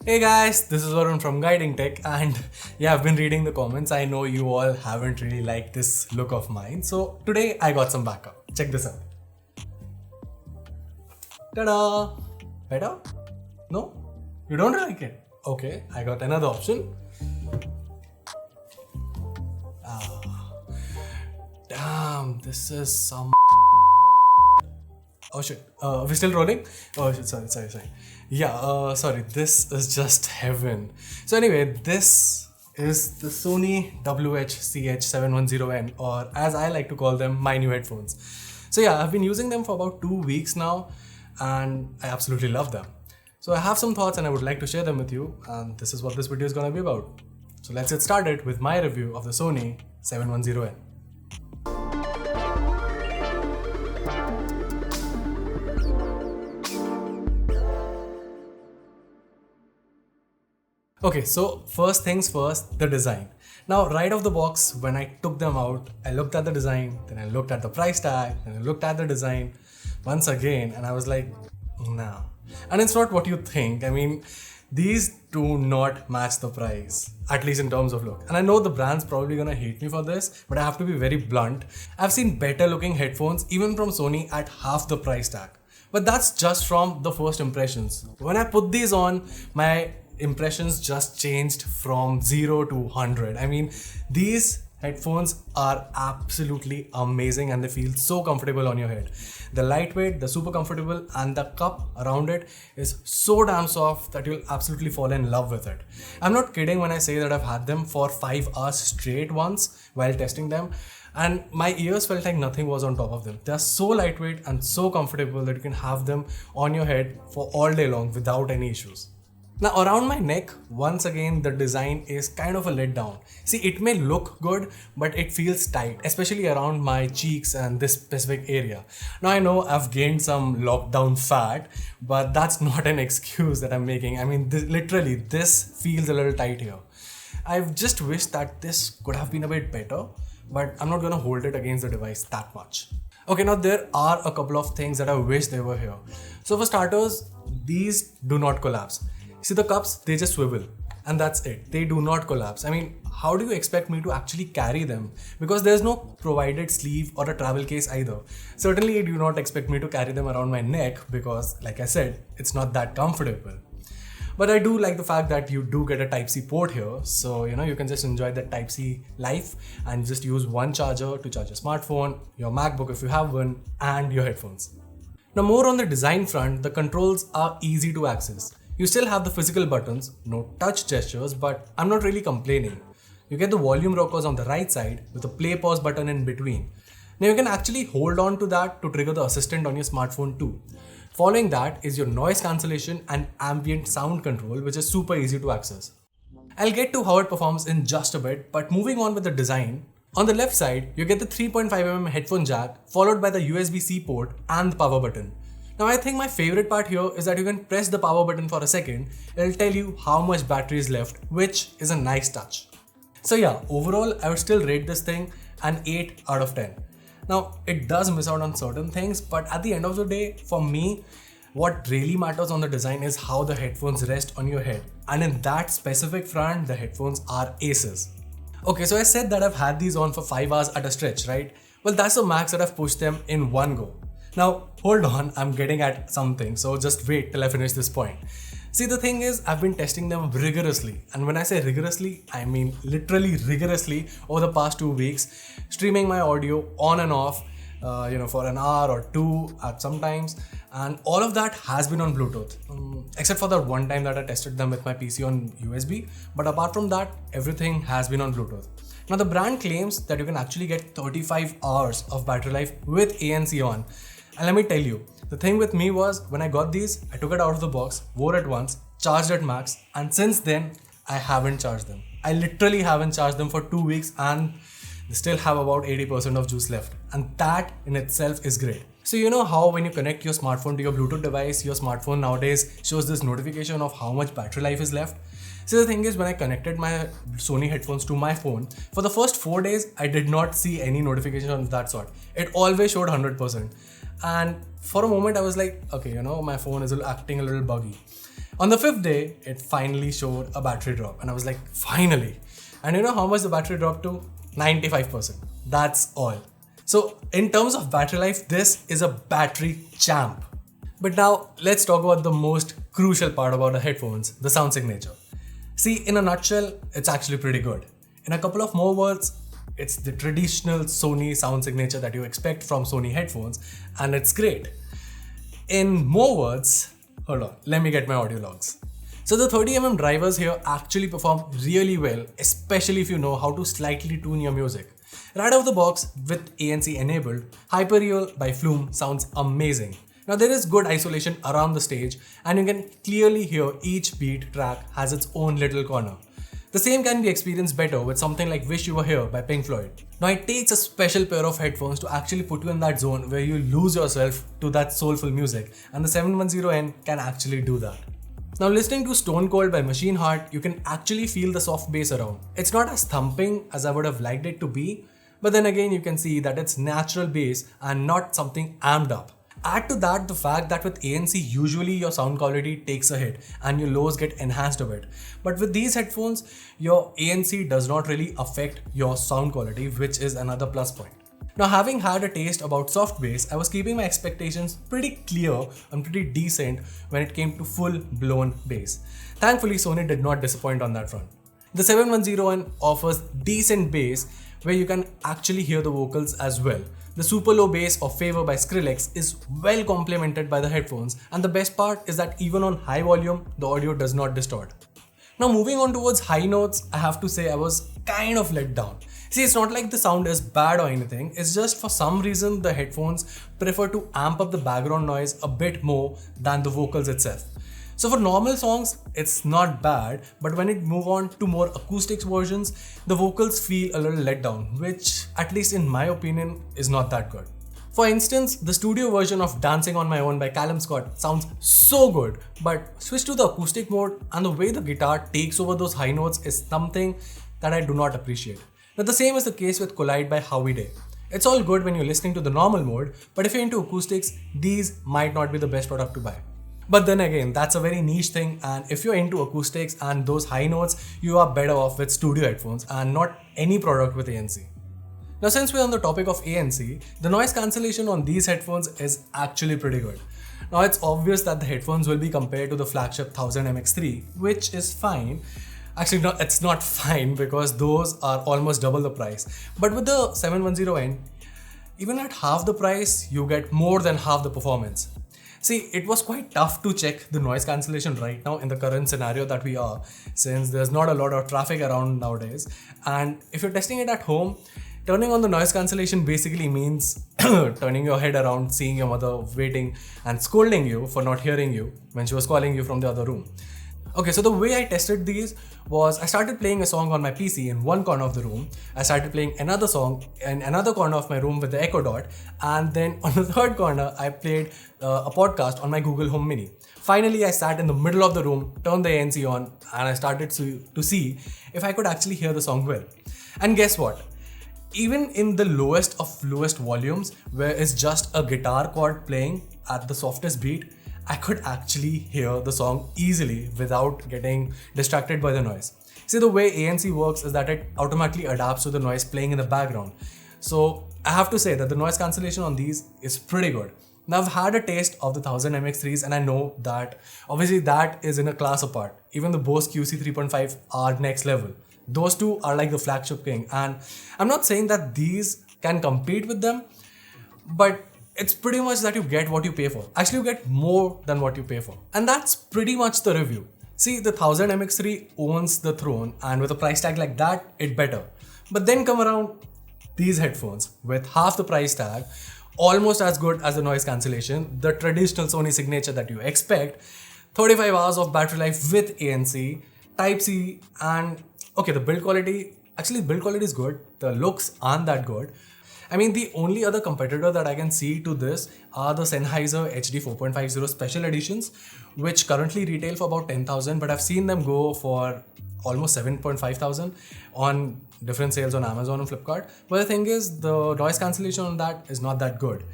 Hey guys, this is Varun from Guiding Tech, and yeah, I've been reading the comments. I know you all haven't really liked this look of mine, so today I got some backup. Check this out. Ta-da! Better? No? You don't like it? Okay, I got another option. Damn, this is some. Oh shit, we're still rolling? Oh shit, sorry. Yeah, sorry, this is just heaven. So anyway, this is the Sony WH-CH710N, or as I like to call them, my new headphones. So yeah, I've been using them for about 2 weeks now, and I absolutely love them. So I have some thoughts and I would like to share them with you, and this is what this video is gonna be about. So let's get started with my review of the Sony 710N. Okay, so first things first, the design. Now, right off the box, when I took them out, I looked at the design, then I looked at the price tag, then I looked at the design once again, and I was like, nah. And it's not what you think. I mean, these do not match the price, at least in terms of look. And I know the brand's probably gonna hate me for this, but I have to be very blunt. I've seen better looking headphones, even from Sony, at half the price tag. But that's just from the first impressions. When I put these on, my impressions just changed from 0 to 100. I mean, these headphones are absolutely amazing and they feel so comfortable on your head. The lightweight, the super comfortable, and the cup around it is so damn soft that you'll absolutely fall in love with it. I'm not kidding when I say that I've had them for 5 hours straight once while testing them, and my ears felt like nothing was on top of them. They're so lightweight and so comfortable that you can have them on your head for all day long without any issues. Now around my neck, once again the design is kind of a letdown. See, it may look good, but it feels tight, especially around my cheeks and this specific area. Now I know I've gained some lockdown fat, but that's not an excuse that I'm making. I mean, literally, this feels a little tight here. I've just wished that this could have been a bit better, but I'm not gonna hold it against the device that much. Okay, now there are a couple of things that I wish they were here. So for starters, these do not collapse. See, the cups, they just swivel and that's it. They do not collapse. I mean, how do you expect me to actually carry them? Because there's no provided sleeve or a travel case either. Certainly, you do not expect me to carry them around my neck because, like I said, it's not that comfortable. But I do like the fact that you do get a Type-C port here. So, you can just enjoy that Type-C life and just use one charger to charge your smartphone, your MacBook if you have one, and your headphones. Now, more on the design front, the controls are easy to access. You still have the physical buttons, no touch gestures, but I'm not really complaining. You get the volume rockers on the right side with a play pause button in between. Now you can actually hold on to that to trigger the assistant on your smartphone too. Following that is your noise cancellation and ambient sound control, which is super easy to access. I'll get to how it performs in just a bit, but moving on with the design, on the left side, you get the 3.5mm headphone jack followed by the USB-C port and the power button. Now I think my favorite part here is that you can press the power button for a second, it'll tell you how much battery is left, which is a nice touch. So yeah, overall I would still rate this thing an 8 out of 10. Now it does miss out on certain things, but at the end of the day, for me, what really matters on the design is how the headphones rest on your head. And in that specific front, the headphones are aces. Okay, so I said that I've had these on for 5 hours at a stretch, right? Well, that's the max that I've pushed them in one go. Now, hold on, I'm getting at something, so just wait till I finish this point. See, the thing is, I've been testing them rigorously, and when I say rigorously, I mean literally rigorously over the past 2 weeks, streaming my audio on and off, for an hour or two at some times, and all of that has been on Bluetooth, except for that one time that I tested them with my PC on USB, but apart from that, everything has been on Bluetooth. Now, the brand claims that you can actually get 35 hours of battery life with ANC on. And let me tell you, the thing with me was when I got these, I took it out of the box, wore it once, charged at max, and since then, I haven't charged them. I literally haven't charged them for 2 weeks and they still have about 80% of juice left. And that in itself is great. So you know how when you connect your smartphone to your Bluetooth device, your smartphone nowadays shows this notification of how much battery life is left? So the thing is, when I connected my Sony headphones to my phone, for the first 4 days, I did not see any notification of that sort. It always showed 100%. And for a moment I was like, okay, my phone is acting a little buggy. On the 5th day, it finally showed a battery drop, and I was like, finally. And you know how much the battery dropped to? 95%. That's all. So in terms of battery life, this is a battery champ. But now let's talk about the most crucial part about the headphones, the sound signature. See, in a nutshell, it's actually pretty good. In a couple of more words, it's the traditional Sony sound signature that you expect from Sony headphones, and it's great. In more words, hold on, let me get my audio logs. So the 30mm drivers here actually perform really well, especially if you know how to slightly tune your music. Right out of the box with ANC enabled, Hyperreal by Flume sounds amazing. Now there is good isolation around the stage, and you can clearly hear each beat track has its own little corner. The same can be experienced better with something like Wish You Were Here by Pink Floyd. Now it takes a special pair of headphones to actually put you in that zone where you lose yourself to that soulful music, and the 710N can actually do that. Now listening to Stone Cold by Machine Heart, you can actually feel the soft bass around. It's not as thumping as I would have liked it to be, but then again you can see that it's natural bass and not something amped up. Add to that the fact that with ANC usually your sound quality takes a hit and your lows get enhanced a bit. But with these headphones, your ANC does not really affect your sound quality, which is another plus point. Now having had a taste about soft bass, I was keeping my expectations pretty clear and pretty decent when it came to full-blown bass. Thankfully, Sony did not disappoint on that front. The 710N offers decent bass where you can actually hear the vocals as well. The super low bass of Favor by Skrillex is well complemented by the headphones, and the best part is that even on high volume, the audio does not distort. Now moving on towards high notes, I have to say I was kind of let down. See, it's not like the sound is bad or anything, it's just for some reason the headphones prefer to amp up the background noise a bit more than the vocals itself. So for normal songs, it's not bad, but when it move on to more acoustics versions, the vocals feel a little let down, which at least in my opinion is not that good. For instance, the studio version of Dancing on My Own by Callum Scott sounds so good, but switch to the acoustic mode and the way the guitar takes over those high notes is something that I do not appreciate. Now the same is the case with Collide by Howie Day. It's all good when you're listening to the normal mode, but if you're into acoustics, these might not be the best product to buy. But then again, that's a very niche thing, and if you're into acoustics and those high notes, you are better off with studio headphones and not any product with ANC. Now since we're on the topic of ANC, the noise cancellation on these headphones is actually pretty good. Now it's obvious that the headphones will be compared to the flagship 1000XM3, which is fine. Actually, no, it's not fine because those are almost double the price. But with the 710N, even at half the price, you get more than half the performance. See, it was quite tough to check the noise cancellation right now in the current scenario that we are, since there's not a lot of traffic around nowadays. And if you're testing it at home, turning on the noise cancellation basically means turning your head around, seeing your mother waiting and scolding you for not hearing you when she was calling you from the other room. Okay, so the way I tested these was I started playing a song on my PC in one corner of the room. I started playing another song in another corner of my room with the Echo Dot. And then on the third corner, I played a podcast on my Google Home Mini. Finally, I sat in the middle of the room, turned the ANC on, and I started to see if I could actually hear the song well. And guess what? Even in the lowest of lowest volumes, where it's just a guitar chord playing at the softest beat, I could actually hear the song easily without getting distracted by the noise. See, the way ANC works is that it automatically adapts to the noise playing in the background. So I have to say that the noise cancellation on these is pretty good. Now I've had a taste of the 1000MX3s and I know that obviously that is in a class apart. Even the Bose QC 3.5 are next level. Those two are like the flagship king, and I'm not saying that these can compete with them, but it's pretty much that you get what you pay for. Actually, you get more than what you pay for. And that's pretty much the review. See, the 1000MX3 owns the throne, and with a price tag like that, it better. But then come around these headphones with half the price tag, almost as good as the noise cancellation, the traditional Sony signature that you expect, 35 hours of battery life with ANC, Type-C, and okay, the build quality is good. The looks aren't that good. I mean, the only other competitor that I can see to this are the Sennheiser HD 4.50 special editions, which currently retail for about 10,000, but I've seen them go for almost 7,500 on different sales on Amazon and Flipkart. But the thing is, the noise cancellation on that is not that good.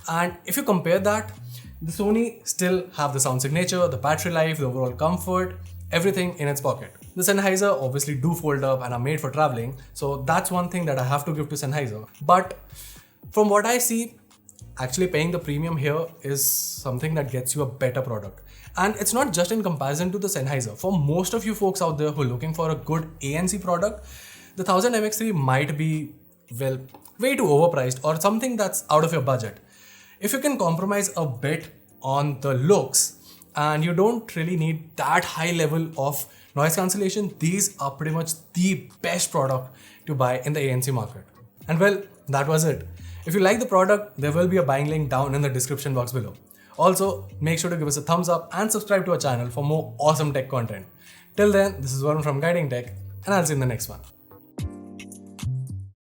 And if you compare that The Sony still have the sound signature, the battery life, the overall comfort, everything in its pocket. The Sennheiser obviously do fold up and are made for traveling, so that's one thing that I have to give to Sennheiser. But from what I see, actually paying the premium here is something that gets you a better product. And it's not just in comparison to the Sennheiser. For most of you folks out there who are looking for a good ANC product, the 1000MX3 might be, well, way too overpriced or something that's out of your budget. If you can compromise a bit on the looks and you don't really need that high level of noise cancellation, these are pretty much the best product to buy in the ANC market. And well, that was it. If you like the product, there will be a buying link down in the description box below. Also, make sure to give us a thumbs up and subscribe to our channel for more awesome tech content. Till then, this is Varun from Guiding Tech, and I'll see you in the next one.